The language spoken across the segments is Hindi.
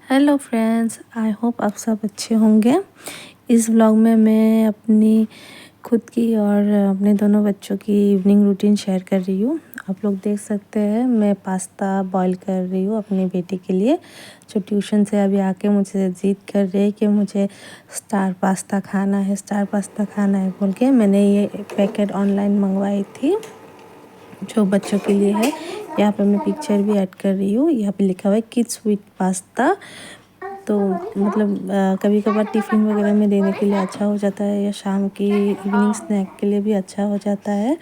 हेलो फ्रेंड्स, आई होप आप सब अच्छे होंगे। इस व्लॉग में मैं अपनी खुद की और अपने दोनों बच्चों की इवनिंग रूटीन शेयर कर रही हूँ। आप लोग देख सकते हैं मैं पास्ता बॉईल कर रही हूँ अपनी बेटी के लिए, जो ट्यूशन से अभी आके मुझे ज़िद कर रही है कि मुझे स्टार पास्ता खाना है बोल के। मैंने ये पैकेट ऑनलाइन मंगवाई थी जो बच्चों के लिए है। यहाँ पे मैं पिक्चर भी ऐड कर रही हूँ। यहाँ पे लिखा हुआ है किड्स विद पास्ता। तो मतलब कभी कभार टिफ़िन वगैरह में देने के लिए अच्छा हो जाता है, या शाम की इवनिंग स्नैक के लिए भी अच्छा हो जाता है।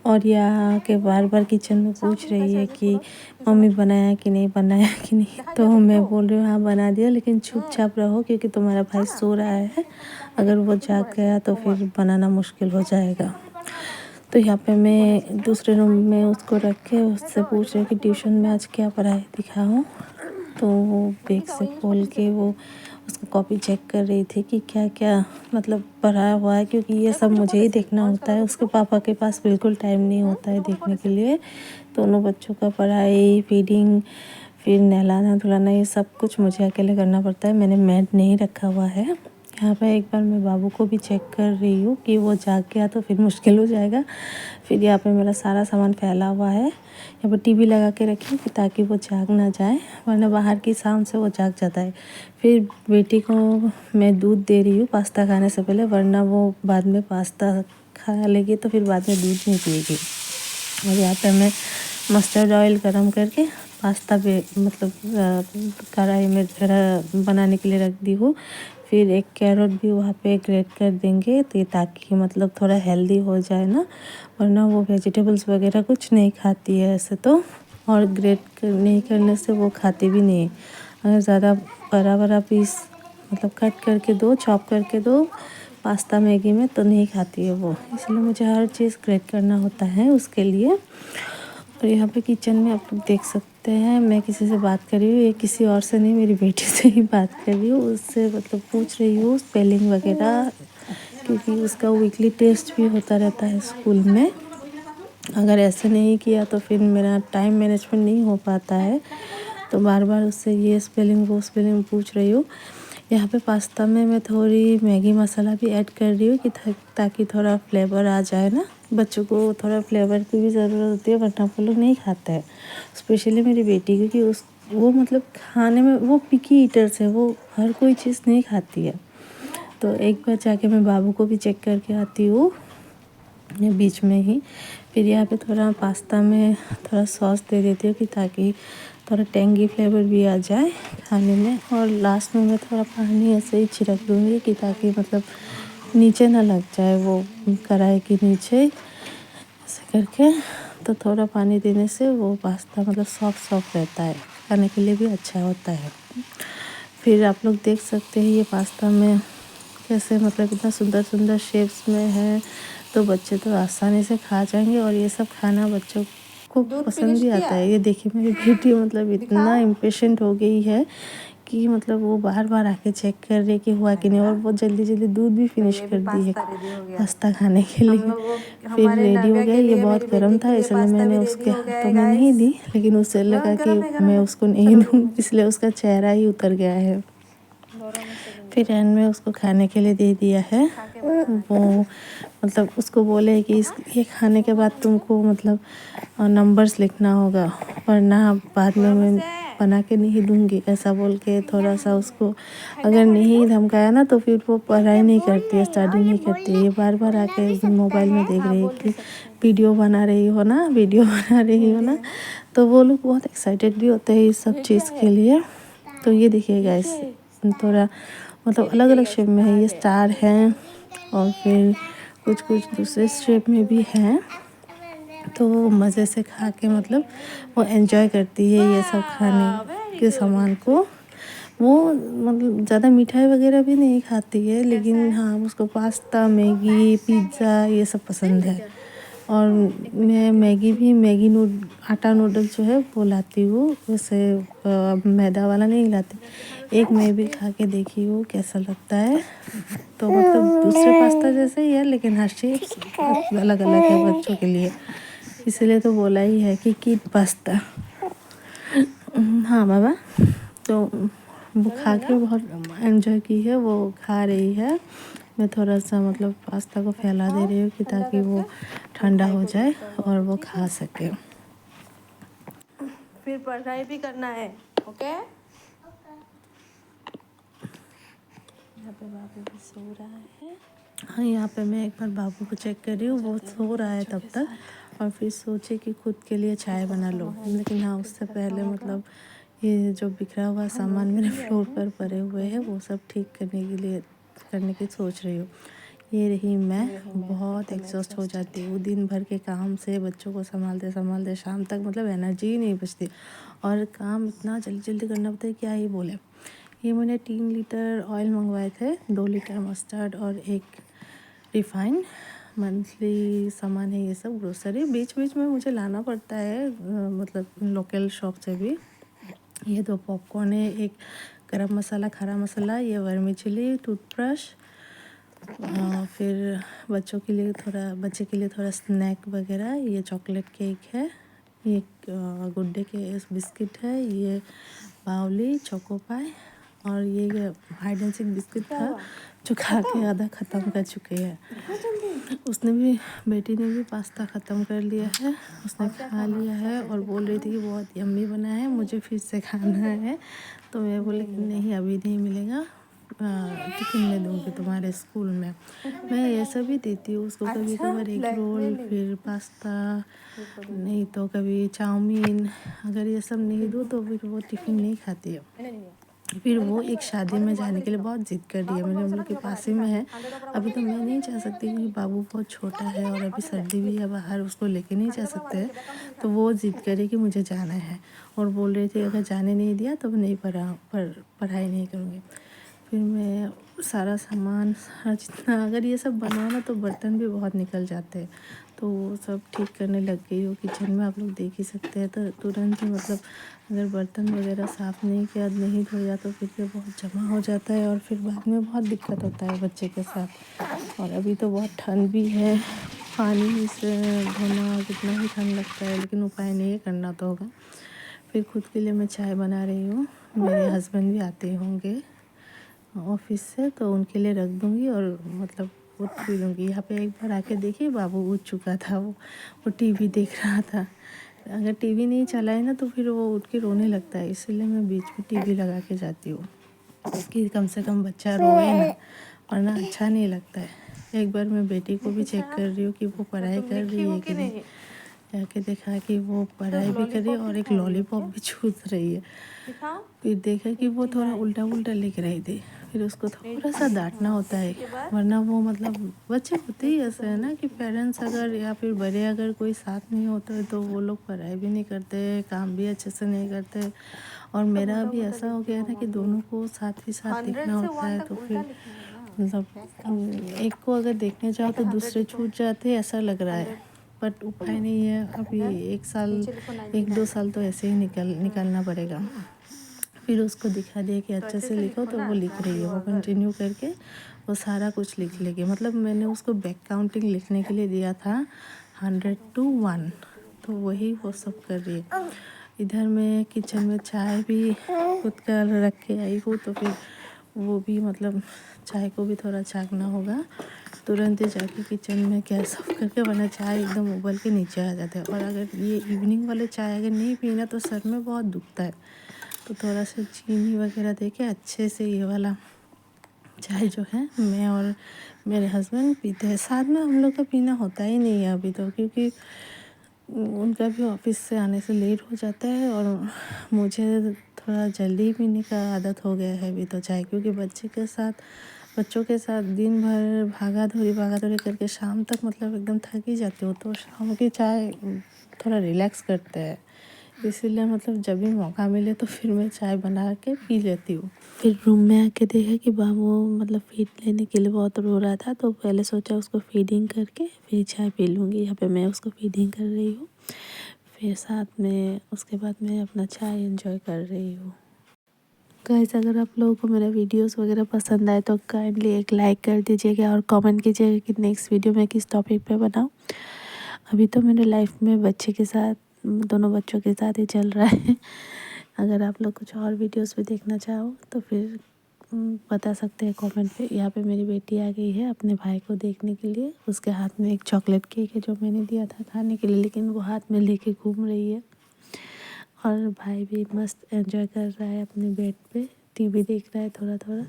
और यहाँ के बार बार किचन में पूछ रही है कि मम्मी बनाया कि नहीं बनाया कि नहीं। तो मैं बोल रही हूँ हाँ बना दिया, लेकिन चुपचाप रहो क्योंकि तुम्हारा भाई सो रहा है। अगर वो जाग गया तो फिर बनाना मुश्किल हो जाएगा। तो यहाँ पे मैं दूसरे रूम में उसको रख के उससे पूछ रही कि ट्यूशन में आज क्या पढ़ाई दिखाऊँ। तो वो बैग से खोल के वो उसको कॉपी चेक कर रही थी कि क्या क्या मतलब पढ़ाया हुआ है, क्योंकि ये सब मुझे ही देखना होता है। उसके पापा के पास बिल्कुल टाइम नहीं होता है देखने के लिए। दोनों बच्चों का पढ़ाई, फीडिंग, फिर नहलाना धुलाना, ये सब कुछ मुझे अकेले करना पड़ता है। मैंने मेड नहीं रखा हुआ है। यहाँ पे एक बार मैं बाबू को भी चेक कर रही हूँ कि वो जाग गया तो फिर मुश्किल हो जाएगा। फिर यहाँ पे मेरा सारा सामान फैला हुआ है। यहाँ पर टीवी लगा के रखी कि ताकि वो जाग ना जाए, वरना बाहर की साउंड से वो जाग जाता है। फिर बेटी को मैं दूध दे रही हूँ पास्ता खाने से पहले, वरना वो बाद में पास्ता खा लेगी तो फिर बाद में दूध नहीं पिएगी। और यहाँ पे मैं मस्टर्ड ऑयल गरम करके पास्ता पे मतलब कढ़ाई में बनाने के लिए रख दी हूँ। फिर एक कैरेट भी वहाँ पे ग्रेट कर देंगे तो ताकि मतलब थोड़ा हेल्दी हो जाए ना, वरना वो वेजिटेबल्स वगैरह कुछ नहीं खाती है ऐसे तो। और ग्रेट नहीं करने से वो खाती भी नहीं है। अगर ज़्यादा बड़ा बड़ा पीस मतलब कट करके दो, चॉप करके दो पास्ता मैगी में, तो नहीं खाती है वो। इसलिए मुझे हर चीज़ ग्रेट करना होता है उसके लिए। और यहाँ पे किचन में आप लोग देख सकते हैं मैं किसी से बात कर रही हूँ। ये किसी और से नहीं, मेरी बेटी से ही बात कर रही हूँ। उससे मतलब पूछ रही हूँ स्पेलिंग वगैरह, क्योंकि उसका वीकली टेस्ट भी होता रहता है स्कूल में। अगर ऐसे नहीं किया तो फिर मेरा टाइम मैनेजमेंट नहीं हो पाता है। तो बार बार उससे ये स्पेलिंग वो स्पेलिंग पूछ रही हूँ। यहाँ पे पास्ता में मैं थोड़ी मैगी मसाला भी ऐड कर रही हूँ कि ताकि थोड़ा फ्लेवर आ जाए ना। बच्चों को थोड़ा फ्लेवर की भी ज़रूरत होती है, वरना वो लोग नहीं खाते हैं। स्पेशली मेरी बेटी, क्योंकि वो मतलब खाने में वो पिकी ईटर्स है, वो हर कोई चीज़ नहीं खाती है। तो एक बार जाके मैं बाबू को भी चेक करके आती हूँ बीच में ही। फिर यहाँ पे थोड़ा पास्ता में थोड़ा सॉस दे देती हूँ कि ताकि थोड़ा टेंगी फ्लेवर भी आ जाए खाने में। और लास्ट में मैं थोड़ा पानी ऐसे ही छिड़क दूँगी कि ताकि मतलब नीचे ना लग जाए वो कढ़ाई के नीचे, ऐसे करके। तो थोड़ा पानी देने से वो पास्ता मतलब सॉफ्ट रहता है, खाने के लिए भी अच्छा होता है। फिर आप लोग देख सकते हैं ये पास्ता में कैसे मतलब इतना सुंदर सुंदर शेप्स में है, तो बच्चे तो आसानी से खा जाएंगे। और ये सब खाना बच्चों को पसंद भी आता है। ये देखिए मेरी बेटी मतलब इतना इम्पेशेंट हो गई है कि मतलब वो बार बार आके चेक कर रही कि हुआ कि नहीं। और वो जल्दी जल्दी दूध भी फिनिश कर दी है पास्ता खाने के लिए। फिर रेडी हो गया। ये बहुत गर्म था इसलिए मैंने उसके हाथों में नहीं दी, लेकिन उसे लगा कि मैं उसको नहीं दूँ, इसलिए उसका चेहरा ही उतर गया है। फिर एंड में उसको खाने के लिए दे दिया है। वो मतलब उसको बोले कि ये खाने के बाद तुमको मतलब नंबर्स लिखना होगा, वरना बाद में मैं बना के नहीं दूँगी, ऐसा बोल के थोड़ा सा उसको अगर नहीं धमकाया ना तो फिर वो पढ़ाई नहीं करती है, स्टडी नहीं करती है। ये बार बार आके मोबाइल में देख रही है कि वीडियो बना रही हो ना। तो वो लोग बहुत एक्साइटेड भी होते हैं इस सब चीज़ के लिए। तो ये देखिए गाइस, थोड़ा मतलब अलग अलग शेप में है, ये स्टार हैं और फिर कुछ कुछ दूसरे शेप में भी हैं। तो वो मज़े से खा के मतलब वो एंजॉय करती है ये सब खाने के सामान को। वो मतलब ज़्यादा मिठाई वगैरह भी नहीं खाती है, लेकिन हाँ उसको पास्ता, मैगी, पिज़्ज़ा ये सब पसंद है। और मैं मैगी आटा नूडल जो है वो लाती हूँ, वैसे मैदा वाला नहीं लाती। एक मैं भी खा के देखी हूँ कैसा लगता है। तो मतलब दूसरे पास्ता जैसे ही है, लेकिन हर चीज़ अलग अलग है बच्चों के लिए, इसलिए तो बोला ही है कि किड पास्ता। हाँ बाबा, तो वो खा के बहुत एंजॉय की है, वो खा रही है। मैं थोड़ा सा मतलब पास्ता को फैला दे रही हूँ कि ताकि वो ठंडा हो जाए और वो खा सके। फिर पढ़ाई भी करना है, ओके? यहाँ पे बाबू भी सो रहा है। हाँ, यहाँ पे मैं एक बार बाबू को चेक कर रही हूँ, वो सो रहा है तब तक, और फिर सोचे कि खुद के लिए चाय बना लो। लेकिन हाँ, उससे पहले मतलब ये जो बिखरा हुआ सामान मेरे फ्लोर पर पड़े हुए हैं वो सब ठीक करने की सोच रही हूँ। ये रही मैं बहुत एग्जॉस्ट हो जाती हूँ दिन भर के काम से, बच्चों को संभालते शाम तक मतलब एनर्जी ही नहीं बचती, और काम इतना जल्दी जल्दी करना पड़ता है, क्या ही बोले। ये मैंने 3 लीटर ऑयल मंगवाए थे, 2 लीटर मस्टर्ड और 1 रिफाइन। मंथली सामान है ये सब, ग्रोसरी बीच बीच में मुझे लाना पड़ता है, मतलब लोकल शॉप से भी। ये 2 पॉपकॉर्न है, 1 गरम मसाला, खरा मसाला, ये वर्मिचुअली, टूथब्रश, फिर बच्चे के लिए थोड़ा स्नैक वगैरह, ये चॉकलेट केक है, ये गुड डे के बिस्किट है, ये बाउली चोको पाई, और ये हाइड एंड सीक बिस्किट था जो खा के आधा ख़त्म कर चुके हैं। बेटी ने भी पास्ता ख़त्म कर लिया है, उसने खा लिया है और बोल रही थी कि बहुत यम्मी बना है, मुझे फिर से खाना है। तो मैं बोली कि नहीं, अभी नहीं मिलेगा, टिफ़िन में दूँगी तुम्हारे स्कूल में। मैं ये सब ही देती हूँ उसको, कभी कभार एग रोल, फिर पास्ता, नहीं तो कभी चाउमीन। अगर ये सब नहीं दूँ तो फिर वो टिफ़िन नहीं खाती है। फिर वो एक शादी में जाने के लिए बहुत ज़िद कर रही है, मेरे हम लोग के पास ही में है। अभी तो मैं नहीं जा सकती क्योंकि बाबू बहुत छोटा है और अभी सर्दी भी है बाहर, उसको लेके नहीं जा सकते। तो वो ज़िद करे कि मुझे जाना है, और बोल रही थी अगर जाने नहीं दिया तो नहीं पढ़ाई नहीं करूँगी। फिर मैं सारा जितना, अगर ये सब बनाओ ना तो बर्तन भी बहुत निकल जाते हैं, तो वो सब ठीक करने लग गई हूँ। किचन में आप लोग देख ही सकते हैं, तो तुरंत ही मतलब अगर बर्तन वगैरह साफ़ नहीं किया, नहीं धोया, तो फिर ये बहुत जमा हो जाता है और फिर बाद में बहुत दिक्कत होता है बच्चे के साथ। और अभी तो बहुत ठंड भी है, पानी से धोना कितना ही ठंड लगता है, लेकिन उपाय नहीं है, करना तो होगा। फिर खुद के लिए मैं चाय बना रही हूँ, मेरे हस्बैंड भी आते होंगे ऑफिस से, तो उनके लिए रख दूँगी और मतलब वो पी लूँगी। यहाँ पे एक बार आके देखिए, बाबू उठ चुका था, वो टीवी देख रहा था। अगर टीवी नहीं चला है ना तो फिर वो उठ के रोने लगता है, इसीलिए मैं बीच में टीवी लगा के जाती हूँ कि कम से कम बच्चा रोए ना, वरना अच्छा नहीं लगता है। एक बार मैं बेटी को भी चेक कर रही हूँ कि वो पढ़ाई कर रही है कि नहीं। जाके देखा कि वो पढ़ाई भी कर रही है और एक लॉलीपॉप भी चूस रही है। फिर देखा कि वो थोड़ा उल्टा उल्टा लिख रही थी, फिर उसको थोड़ा सा डांटना होता है, वरना वो मतलब बच्चे होते ही ऐसे है ना कि पेरेंट्स अगर या फिर बड़े अगर कोई साथ नहीं होता है तो वो लोग पढ़ाई भी नहीं करते, काम भी अच्छे से नहीं करते। और मेरा भी ऐसा हो गया ना कि दोनों को साथ ही साथ देखना होता है, तो फिर मतलब एक को अगर देखने जाओ तो दूसरे छूट जाते, ऐसा लग रहा है। बट उपाय नहीं है, अभी 1-2 साल तो ऐसे ही निकालना पड़ेगा। फिर उसको दिखा दिया कि अच्छे से लिखो, तो वो लिख रही है, वो कंटिन्यू करके वो सारा कुछ लिख लेगी। मतलब मैंने उसको बैक काउंटिंग लिखने के लिए दिया था 100 to 1, तो वही वो सब कर रही है। इधर मैं किचन में चाय भी खुद कर रख के आई हूँ, तो फिर वो भी मतलब चाय को भी थोड़ा छाँकना होगा। तुरंत ही जाके किचन में गैस ऑफ करके, वरना चाय एकदम उबल के नीचे आ जाता है। और अगर ये इवनिंग वाले चाय अगर नहीं पीना तो सर में बहुत दुखता है, तो थोड़ा सा चीनी वगैरह दे के अच्छे से ये वाला चाय जो है मैं और मेरे हस्बैंड पीते हैं। साथ में हम लोग का पीना होता ही नहीं है अभी तो, क्योंकि उनका भी ऑफिस से आने से लेट हो जाता है और मुझे थोड़ा जल्दी पीने का आदत हो गया है अभी तो चाय, क्योंकि बच्चों के साथ दिन भर भागा दौड़ी करके शाम तक मतलब एकदम थक ही जाती हूँ, तो शाम की चाय थोड़ा रिलैक्स करते हैं। इसीलिए मतलब जब भी मौका मिले तो फिर मैं चाय बना के पी लेती हूँ। फिर रूम में आके देखा कि बाबू मतलब फीड लेने के लिए बहुत रो रहा था, तो पहले सोचा उसको फीडिंग करके फिर चाय पी लूँगी। यहाँ पे मैं उसको फीडिंग कर रही हूँ, फिर साथ में उसके बाद मैं अपना चाय एंजॉय कर रही हूँ। गाइस, अगर आप लोगों को मेरा वीडियोस वगैरह पसंद आए तो काइंडली एक लाइक कर दीजिएगा और कमेंट कीजिएगा कि नेक्स्ट वीडियो में किस टॉपिक पे बनाऊँ। अभी तो मेरे लाइफ में दोनों बच्चों के साथ ही चल रहा है। अगर आप लोग कुछ और वीडियोस भी देखना चाहो तो फिर बता सकते हैं कमेंट पे। यहाँ पे मेरी बेटी आ गई है अपने भाई को देखने के लिए। उसके हाथ में एक चॉकलेट केक है जो मैंने दिया था खाने के लिए, लेकिन वो हाथ में लेके घूम रही है। और भाई भी मस्त एंजॉय कर रहा है अपने बेड पे, टीवी देख रहा है थोड़ा थोड़ा।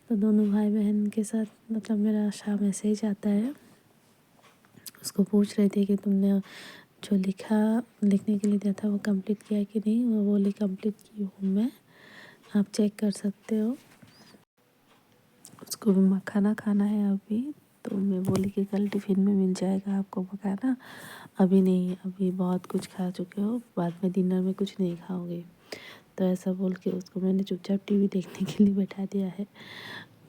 तो दोनों भाई बहन के साथ मतलब मेरा शाम ऐसे ही जाता है। उसको पूछ रहे थे कि तुमने जो लिखने के लिए दिया था वो कंप्लीट किया कि नहीं। वो बोली कंप्लीट की हूँ मैं, आप चेक कर सकते हो। उसको भी मखाना खाना है अभी, तो मैं बोली कि कल टिफ़िन में मिल जाएगा आपको मखाना, अभी नहीं, अभी बहुत कुछ खा चुके हो, बाद में डिनर में कुछ नहीं खाओगे। तो ऐसा बोल के उसको मैंने चुपचाप टीवी देखने के लिए बैठा दिया है।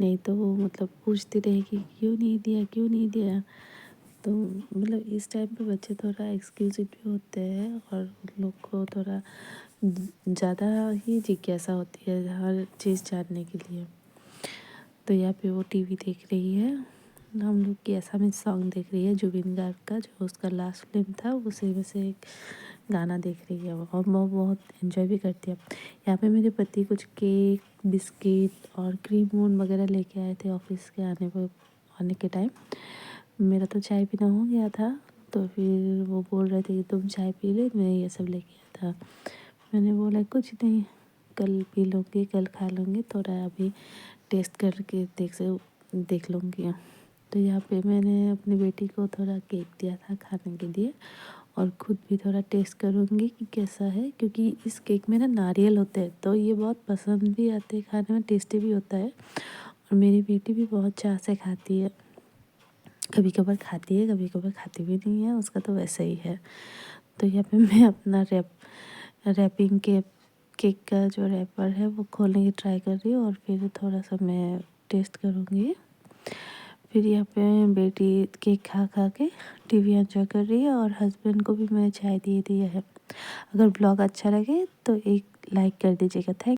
नहीं तो वो मतलब पूछती रहेगी क्यों नहीं दिया, क्यों नहीं दिया। तो मतलब इस टाइम पे बच्चे थोड़ा एक्सक्यूज़िव भी होते हैं और उन लोग को थोड़ा ज़्यादा ही जिज्ञासा होती है हर चीज़ जानने के लिए। तो यहाँ पे वो टीवी देख रही है, हम लोग की असमीज सॉन्ग देख रही है जुबिन गार्ग का, जो उसका लास्ट फिल्म था उसी में से एक गाना देख रही है और वो बहुत एंजॉय भी करती है। यहाँ पे मेरे पति कुछ केक, बिस्किट और क्रीम वून वगैरह लेके आए थे ऑफिस के आने के टाइम। मेरा तो चाय पीना हो गया था, तो फिर वो बोल रहे थे कि तुम चाय पी ले, मैं ये सब लेके आया था। मैंने बोला कुछ नहीं, कल पी लूँगी, कल खा लूँगी, थोड़ा अभी टेस्ट करके देख लूँगी। तो यहाँ पे मैंने अपनी बेटी को थोड़ा केक दिया था खाने के लिए और ख़ुद भी थोड़ा टेस्ट करूँगी कि कैसा है, क्योंकि इस केक में ना नारियल होते हैं तो ये बहुत पसंद भी आते हैं, खाने में टेस्टी भी होता है। और मेरी बेटी भी बहुत चाह से खाती है, कभी कभार खाती है, कभी कभार खाती भी नहीं है, उसका तो वैसा ही है। तो यहाँ पे मैं अपना रैपिंग के केक का जो रैपर है वो खोलने की ट्राई कर रही हूँ और फिर थोड़ा सा मैं टेस्ट करूँगी। फिर यहाँ पे बेटी केक खा खा के टीवी एंजॉय कर रही है और हस्बैंड को भी मैंने चाय दे दिया है। अगर ब्लॉग अच्छा लगे तो एक लाइक कर दीजिएगा। थैंक